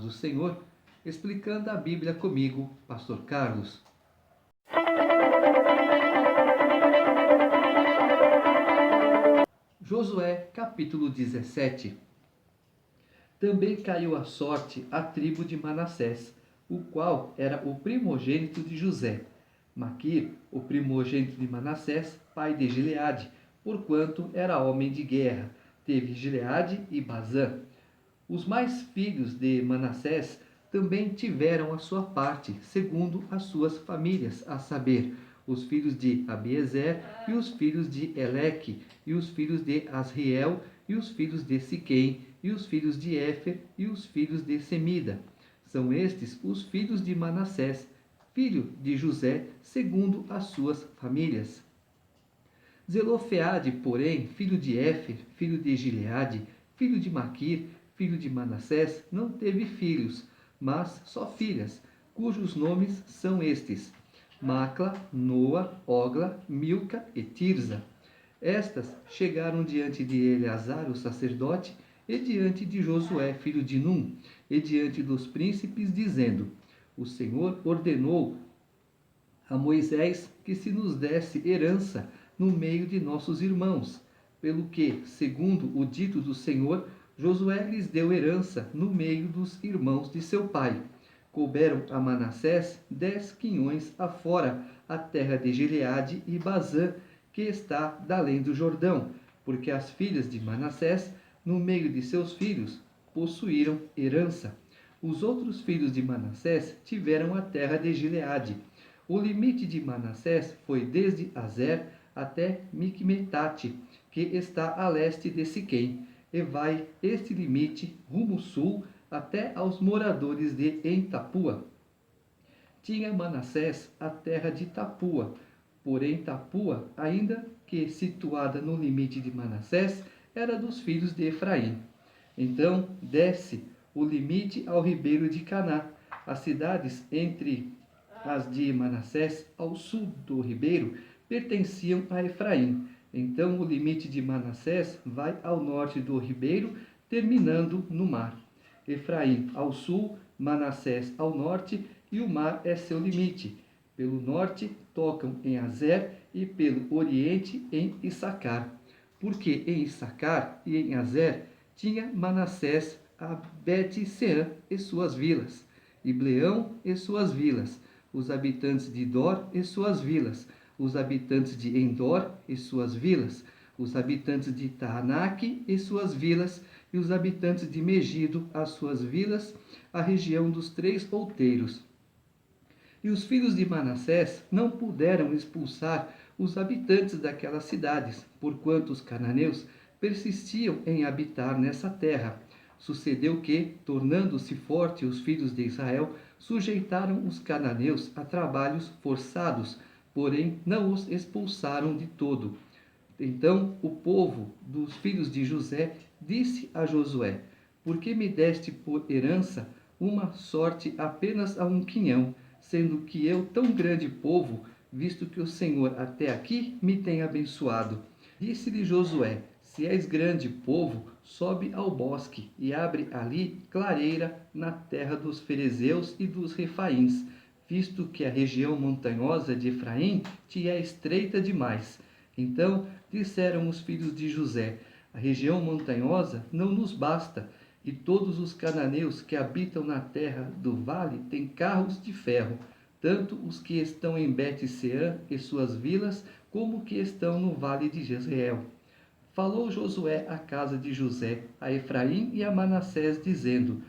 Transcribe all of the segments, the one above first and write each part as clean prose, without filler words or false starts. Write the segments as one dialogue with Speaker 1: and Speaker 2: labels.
Speaker 1: do Senhor, explicando a Bíblia comigo, Pastor Carlos. Josué, capítulo 17. Também caiu a sorte à tribo de Manassés, o qual era o primogênito de José. Maquir, o primogênito de Manassés, pai de Gileade, porquanto era homem de guerra, teve Gileade e Bazã. Os mais filhos de Manassés também tiveram a sua parte, segundo as suas famílias, a saber, os filhos de Abiezer e os filhos de Eleque, e os filhos de Asriel, e os filhos de Siquém, e os filhos de Éfer, e os filhos de Semida. São estes os filhos de Manassés, filho de José, segundo as suas famílias. Zelofeade, porém, filho de Éfer, filho de Gileade, filho de Maquir, filho de Manassés, não teve filhos, mas só filhas, cujos nomes são estes: Macla, Noa, Ogla, Milca e Tirza. Estas chegaram diante de Eleazar, o sacerdote, e diante de Josué, filho de Num, e diante dos príncipes, dizendo: O Senhor ordenou a Moisés que se nos desse herança no meio de nossos irmãos, pelo que, segundo o dito do Senhor, Josué lhes deu herança no meio dos irmãos de seu pai. Couberam a Manassés 10 quinhões afora a terra de Gileade e Bazã, que está da além do Jordão, porque as filhas de Manassés, no meio de seus filhos, possuíram herança. Os outros filhos de Manassés tiveram a terra de Gileade. O limite de Manassés foi desde Azer até Micmetate, que está a leste de Siquém, e vai este limite rumo sul até aos moradores de Entapua. Tinha Manassés a terra de Tapua, porém Tapua, ainda que situada no limite de Manassés, era dos filhos de Efraim. Então desce o limite ao ribeiro de Caná. As cidades entre as de Manassés, ao sul do ribeiro, pertenciam a Efraim. Então o limite de Manassés vai ao norte do ribeiro, terminando no mar. Efraim ao sul, Manassés ao norte, e o mar é seu limite. Pelo norte tocam em Azer e pelo oriente em Issacar. Porque em Issacar e em Azer tinha Manassés a Bet-Sean e suas vilas, Ibleão e suas vilas, os habitantes de Dor e suas vilas, os habitantes de Endor e suas vilas, os habitantes de Taanaque e suas vilas, e os habitantes de Megido as suas vilas, a região dos 3 outeiros. E os filhos de Manassés não puderam expulsar os habitantes daquelas cidades, porquanto os cananeus persistiam em habitar nessa terra. Sucedeu que, tornando-se forte os filhos de Israel, sujeitaram os cananeus a trabalhos forçados, porém não os expulsaram de todo. Então o povo dos filhos de José disse a Josué: Por que me deste por herança uma sorte apenas a um quinhão, sendo que eu tão grande povo, visto que o Senhor até aqui me tem abençoado? Disse-lhe Josué: Se és grande povo, sobe ao bosque e abre ali clareira na terra dos ferezeus e dos refaíns, visto que a região montanhosa de Efraim te é estreita demais. Então disseram os filhos de José: A região montanhosa não nos basta, e todos os cananeus que habitam na terra do vale têm carros de ferro, tanto os que estão em Bet-Sean e suas vilas, como os que estão no vale de Jezreel. Falou Josué à casa de José, a Efraim e a Manassés, dizendo: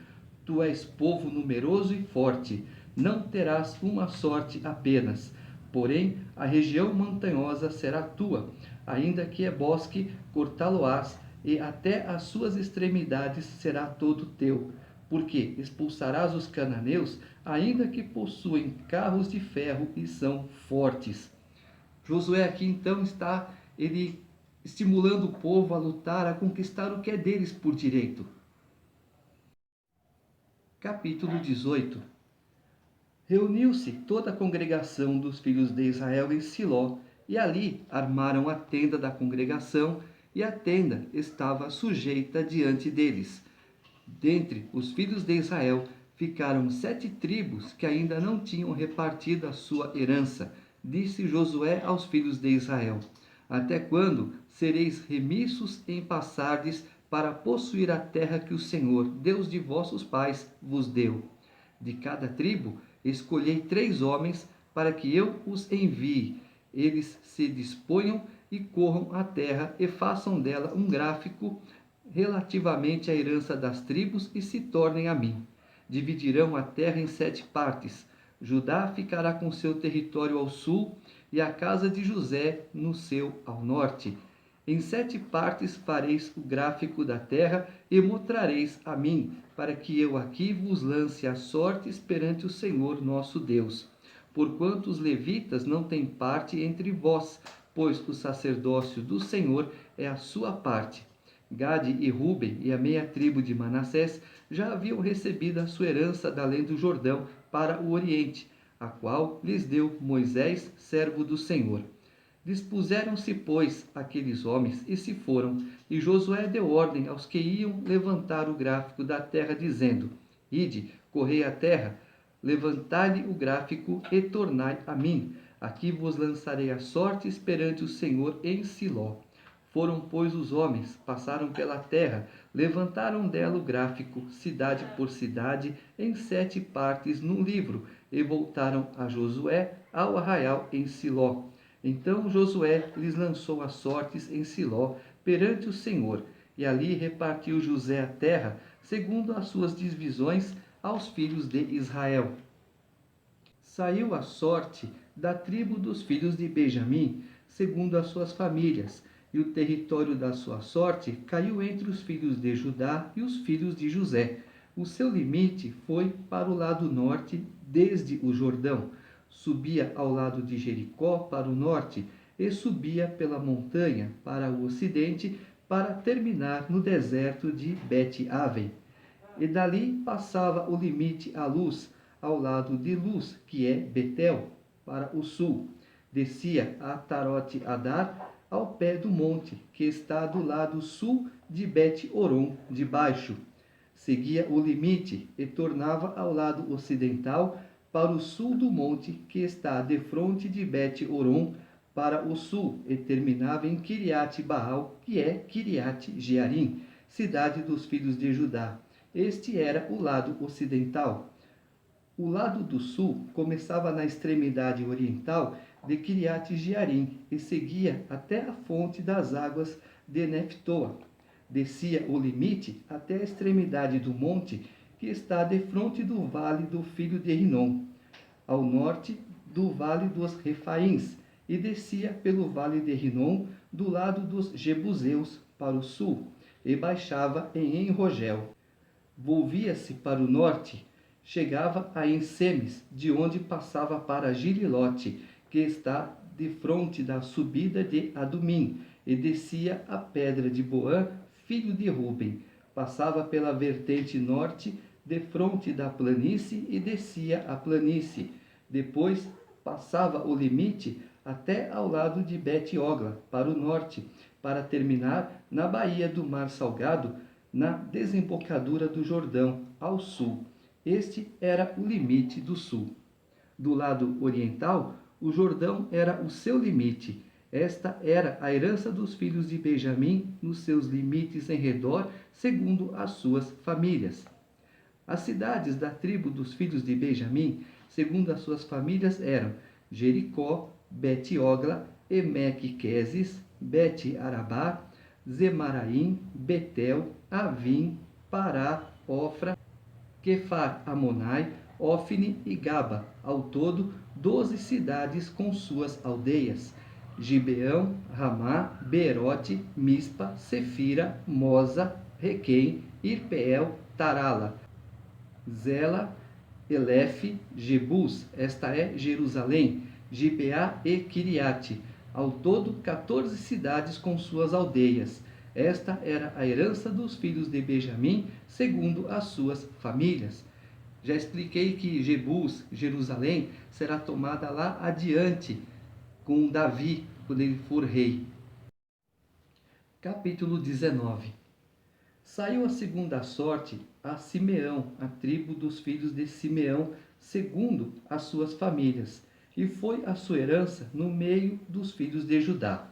Speaker 1: Tu és povo numeroso e forte, não terás uma sorte apenas. Porém, a região montanhosa será tua, ainda que é bosque, cortá-lo-ás, e até as suas extremidades será todo teu. Porque expulsarás os cananeus, ainda que possuem carros de ferro e são fortes. Josué aqui então está estimulando o povo a lutar, a conquistar o que é deles por direito. Capítulo 18. Reuniu-se toda a congregação dos filhos de Israel em Siló, e ali armaram a tenda da congregação, e a tenda estava sujeita diante deles. Dentre os filhos de Israel, Ficaram 7 tribos que ainda não tinham repartido a sua herança. Disse Josué aos filhos de Israel: Até quando sereis remissos em passardes para possuir a terra que o Senhor, Deus de vossos pais, vos deu? De cada tribo escolhei 3 homens para que eu os envie. Eles se disponham e corram a terra e façam dela um gráfico relativamente à herança das tribos e se tornem a mim. Dividirão a terra em 7 partes. Judá ficará com seu território ao sul e a casa de José no seu ao norte. Em 7 partes fareis o gráfico da terra e mostrareis a mim, para que eu aqui vos lance as sortes perante o Senhor nosso Deus. Porquanto os levitas não têm parte entre vós, pois o sacerdócio do Senhor é a sua parte. Gade e Ruben e a meia tribo de Manassés já haviam recebido a sua herança da além do Jordão para o oriente, a qual lhes deu Moisés, servo do Senhor. Dispuseram-se, pois, aqueles homens e se foram, e Josué deu ordem aos que iam levantar o gráfico da terra, dizendo: Ide, correi a terra, levantai-lhe o gráfico e tornai a mim. Aqui vos lançarei as sortes perante o Senhor em Siló. Foram, pois, os homens, passaram pela terra, levantaram dela o gráfico, cidade por cidade, em 7 partes num livro, e voltaram a Josué ao arraial em Siló. Então Josué lhes lançou as sortes em Siló, perante o Senhor, e ali repartiu José a terra, segundo as suas divisões, aos filhos de Israel. Saiu a sorte da tribo dos filhos de Benjamim, segundo as suas famílias, e o território da sua sorte caiu entre os filhos de Judá e os filhos de José. O seu limite foi para o lado norte, desde o Jordão. Subia ao lado de Jericó para o norte e subia pela montanha para o ocidente, para terminar no deserto de Bet-Aven. E dali passava o limite à luz, ao lado de Luz, que é Betel, para o sul. Descia a Tarote-Adar, ao pé do monte, que está do lado sul de Bet-Oron, de baixo. Seguia o limite e tornava ao lado ocidental, para o sul do monte, que está defronte de Bet-Oron, para o sul, e terminava em Kiriat-Baal, que é Kiriat-Jearim, cidade dos filhos de Judá. Este era o lado ocidental. O lado do sul começava na extremidade oriental de Kiriat-Jearim e seguia até a fonte das águas de Neftoa. Descia o limite até a extremidade do monte, que está defronte do vale do filho de Rinom, ao norte do vale dos Refaíns, e descia pelo vale de Rinom, do lado dos Jebuseus, para o sul, e baixava em Enrogel. Volvia-se para o norte, chegava a Ensemes, de onde passava para Gililote, que está defronte da subida de Adumim, e descia a pedra de Boã, filho de Ruben. Passava pela vertente norte, defronte da planície, e descia a planície. Depois passava o limite até ao lado de Bet-Ogla, para o norte, para terminar na baía do Mar Salgado, na desembocadura do Jordão, ao sul. Este era o limite do sul. Do lado oriental, o Jordão era o seu limite. Esta era a herança dos filhos de Benjamim nos seus limites em redor, segundo as suas famílias. As cidades da tribo dos filhos de Benjamim, segundo as suas famílias, eram Jericó, Bet-Ogla, Emeque-Quezes, Bet-Arabá, Zemaraim, Betel, Avim, Pará, Ofra, Quefar-Amonai, Ofne e Gaba, ao todo 12 cidades com suas aldeias: Gibeão, Ramá, Beerote, Mispa, Sefira, Moza, Requém, Irpeel, Tarala, Zela, Elefe, Jebus, esta é Jerusalém, Gibeá e Quiriate, ao todo 14 cidades com suas aldeias. Esta era a herança dos filhos de Benjamim, segundo as suas famílias. Já expliquei que Jebus, Jerusalém, será tomada lá adiante, com Davi, quando ele for rei. Capítulo 19. Saiu a segunda sorte a Simeão, a tribo dos filhos de Simeão, segundo as suas famílias, e foi a sua herança no meio dos filhos de Judá.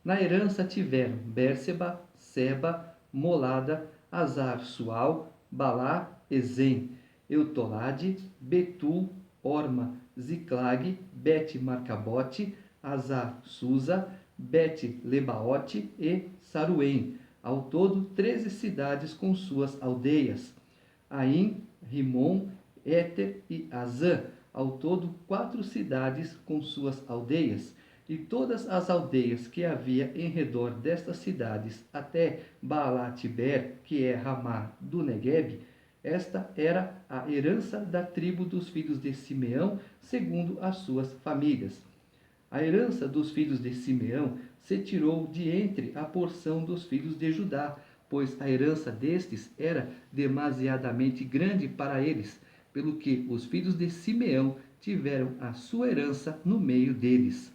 Speaker 1: Na herança tiveram Bérseba, Seba, Molada, Azar, Sual, Balá, Ezem, Eutolade, Betul, Orma, Ziclag, Bet-Marcabote, Azar, Susa, Bet-Lebaote e Saruém. Ao todo, 13 cidades com suas aldeias. Aim, Rimon, Éter e Azã. Ao todo, 4 cidades com suas aldeias. E todas as aldeias que havia em redor destas cidades, até Baalat-Ber, que é Ramá do Negueb, esta era a herança da tribo dos filhos de Simeão, segundo as suas famílias. A herança dos filhos de Simeão se tirou de entre a porção dos filhos de Judá, pois a herança destes era demasiadamente grande para eles, pelo que os filhos de Simeão tiveram a sua herança no meio deles.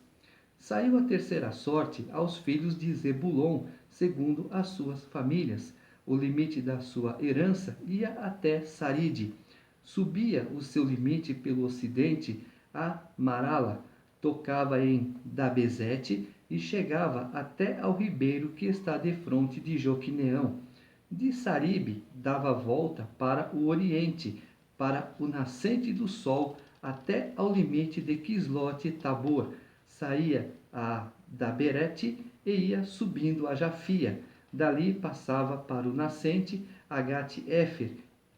Speaker 1: Saiu a terceira sorte aos filhos de Zebulon, segundo as suas famílias. O limite da sua herança ia até Saride. Subia o seu limite pelo ocidente a Marala, tocava em Dabezete e chegava até ao ribeiro que está defronte de Joquineão. De Saribe dava volta para o oriente, para o nascente do sol, até ao limite de Quislote-Tabor. Saía a Daberete e ia subindo a Jafia. Dali passava para o nascente a Gat-Éfer,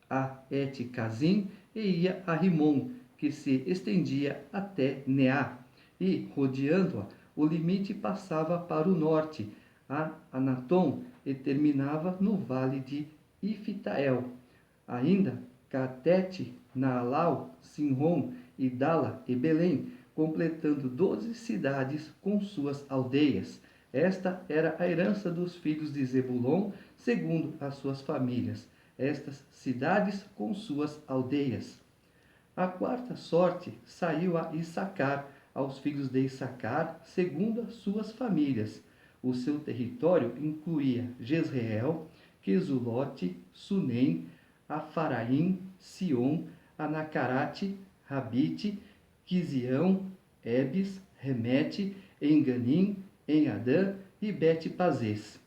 Speaker 1: a Et-Cazim e ia a Rimon, que se estendia até Neá. E, rodeando-a, o limite passava para o norte, a Anatom, e terminava no vale de Ifitael. Ainda Catete, Naalau, Sinrom, Idala e Belém, completando 12 cidades com suas aldeias. Esta era a herança dos filhos de Zebulon, segundo as suas famílias. Estas cidades com suas aldeias. A quarta sorte saiu a Issacar, aos filhos de Issacar, segundo as suas famílias. O seu território incluía Jezreel, Quesulote, Sunem, Afaraim, Sion, Anacarate, Rabite, Quisião, Ebes, Remete, Enganim, Enadã e Bet-Pazes.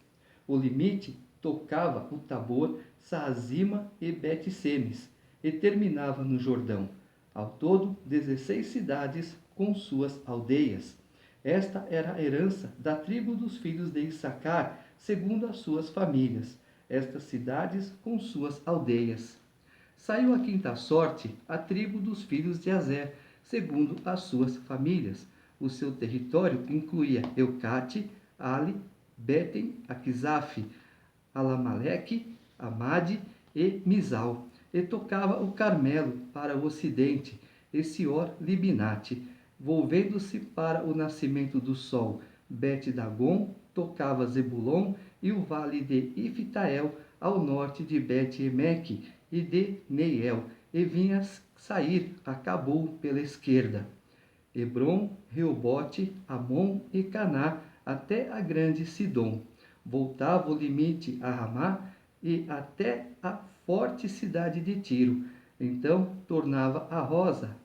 Speaker 1: O limite tocava o Tabor, Saazima e Bet-Semes, e terminava no Jordão. Ao todo, 16 cidades com suas aldeias. Esta era a herança da tribo dos filhos de Issacar, segundo as suas famílias. Estas cidades com suas aldeias. Saiu a quinta sorte a tribo dos filhos de Azer, segundo as suas famílias. O seu território incluía Eucate, Ali, Betem, Aquisaf, Alamaleque, Amade e Mizal, e tocava o Carmelo para o ocidente, e Sior Libinate, volvendo-se para o nascimento do sol. Bet-Dagon tocava Zebulon e o vale de Ifitael ao norte de Bet-Emeque e de Neiel, e vinha sair a Cabul pela esquerda. Hebron, Reobote, Amon e Caná, até a grande Sidom. Voltava o limite a Ramá e até a forte cidade de Tiro. Então tornava a Rosa,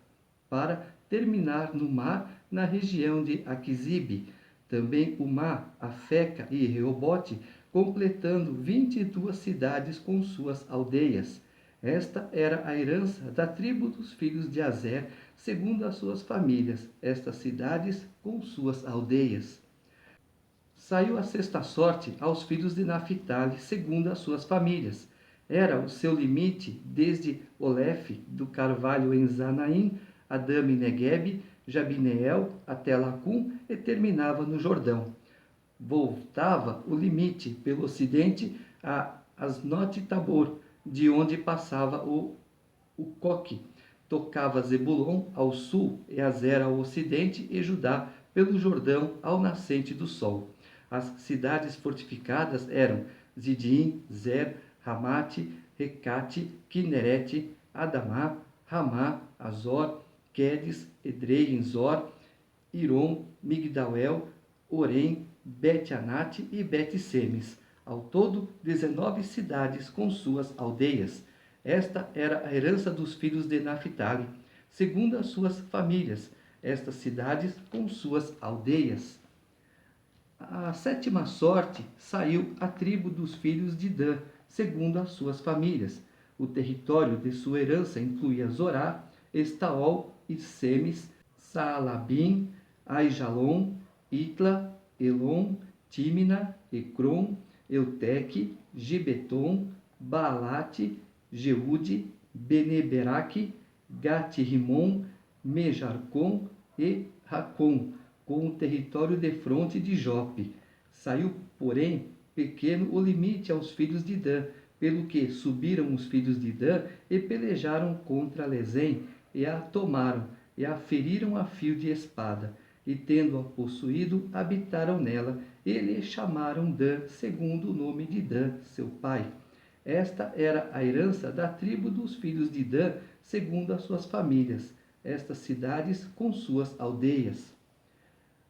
Speaker 1: para terminar no mar, na região de Aquisibe. Também o mar, Afeca e Reobote, completando 22 cidades com suas aldeias. Esta era a herança da tribo dos filhos de Azer, segundo as suas famílias, estas cidades com suas aldeias. Saiu a sexta sorte aos filhos de Naphtali, segundo as suas famílias. Era o seu limite desde Olefe, do carvalho em Zanaim, Adame Negueb, Jabineel até Lacum e terminava no Jordão. Voltava o limite pelo ocidente a Asnote-Tabor, de onde passava o Coque. Tocava Zebulon ao sul e Azer ao ocidente e Judá pelo Jordão ao nascente do sol. As cidades fortificadas eram Zidim, Zer, Ramate, Recate, Kinerete, Adamá, Ramá, Azor, Quedes, Edrei em Zor, Irom, Migdauel, Orém, Bet-Anate e Bet-Semes. Ao todo, 19 cidades com suas aldeias. Esta era a herança dos filhos de Naphtali, segundo as suas famílias, estas cidades com suas aldeias. A sétima sorte saiu à tribo dos filhos de Dan, segundo as suas famílias. O território de sua herança incluía Zorá, Estaol e Semes, Saalabim, Aijalon, Itla, Elon, Tímina, Ecrom, Euteque, Gibeton, Baalate, Jeude, Beneberaque, Gate-Rimon, Mejarcom e Racom, com o território defronte de Jope. Saiu, porém, pequeno o limite aos filhos de Dan, pelo que subiram os filhos de Dan e pelejaram contra Lezém, e a tomaram, e a feriram a fio de espada, e tendo-a possuído, habitaram nela, e lhe chamaram Dan, segundo o nome de Dan, seu pai. Esta era a herança da tribo dos filhos de Dan, segundo as suas famílias, estas cidades com suas aldeias.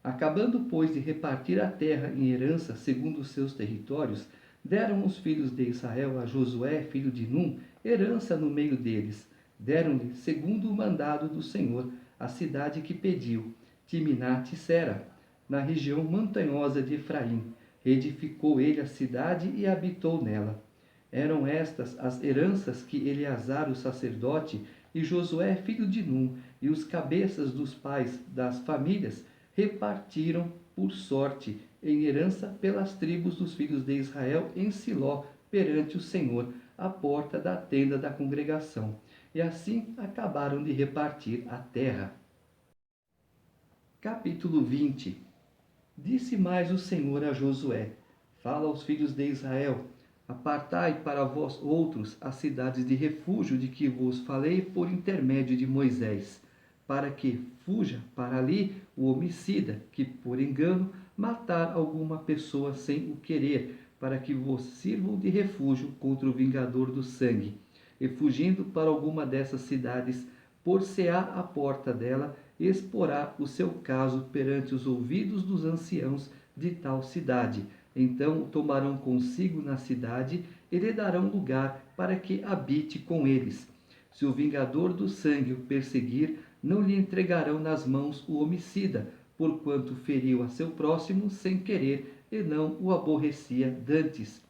Speaker 1: Acabando, pois, de repartir a terra em herança segundo os seus territórios, deram os filhos de Israel a Josué, filho de Num, herança no meio deles. Deram-lhe, segundo o mandado do Senhor, a cidade que pediu, Timnat-Sera, na região montanhosa de Efraim. Edificou ele a cidade e habitou nela. Eram estas as heranças que Eleazar, o sacerdote, e Josué, filho de Num, e os cabeças dos pais das famílias, repartiram por sorte em herança pelas tribos dos filhos de Israel em Siló, perante o Senhor, à porta da tenda da congregação. E assim acabaram de repartir a terra. Capítulo 20. Disse mais o Senhor a Josué: Fala aos filhos de Israel: Apartai para vós outros as cidades de refúgio de que vos falei por intermédio de Moisés, para que fuja para ali o homicida, que por engano matar alguma pessoa sem o querer, para que vos sirvam de refúgio contra o vingador do sangue. E fugindo para alguma dessas cidades, por-se-á a porta dela, e exporá o seu caso perante os ouvidos dos anciãos de tal cidade. Então o tomarão consigo na cidade e lhe darão lugar para que habite com eles. Se o vingador do sangue o perseguir, não lhe entregarão nas mãos o homicida, porquanto feriu a seu próximo sem querer e não o aborrecia dantes.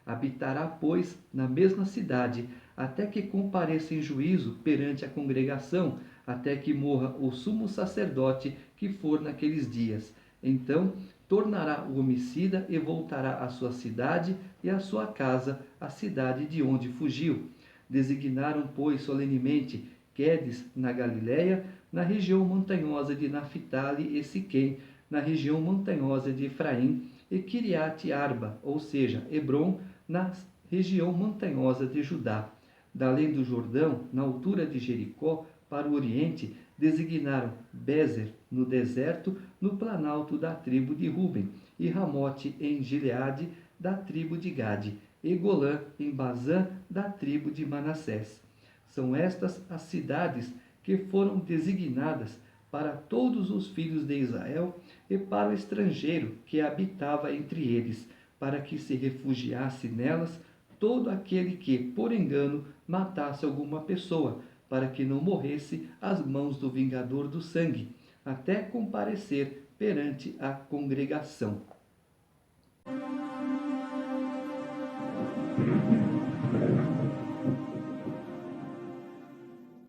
Speaker 1: Habitará, pois, na mesma cidade, até que compareça em juízo perante a congregação, até que morra o sumo sacerdote que for naqueles dias. Então tornará o homicida e voltará à sua cidade e à sua casa, a cidade de onde fugiu. Designaram, pois, solenemente Quedes, na Galiléia, na região montanhosa de Naphtali, e Siquém, na região montanhosa de Efraim, e Quiriate-Arba, ou seja, Hebrom, na região montanhosa de Judá. Da além do Jordão, na altura de Jericó, para o oriente, designaram Bezer, no deserto, no planalto da tribo de Ruben, e Ramote, em Gileade, da tribo de Gade, e Golã, em Bazã, da tribo de Manassés. São estas as cidades que foram designadas para todos os filhos de Israel e para o estrangeiro que habitava entre eles, para que se refugiasse nelas todo aquele que, por engano, matasse alguma pessoa, para que não morresse às mãos do vingador do sangue, até comparecer perante a congregação.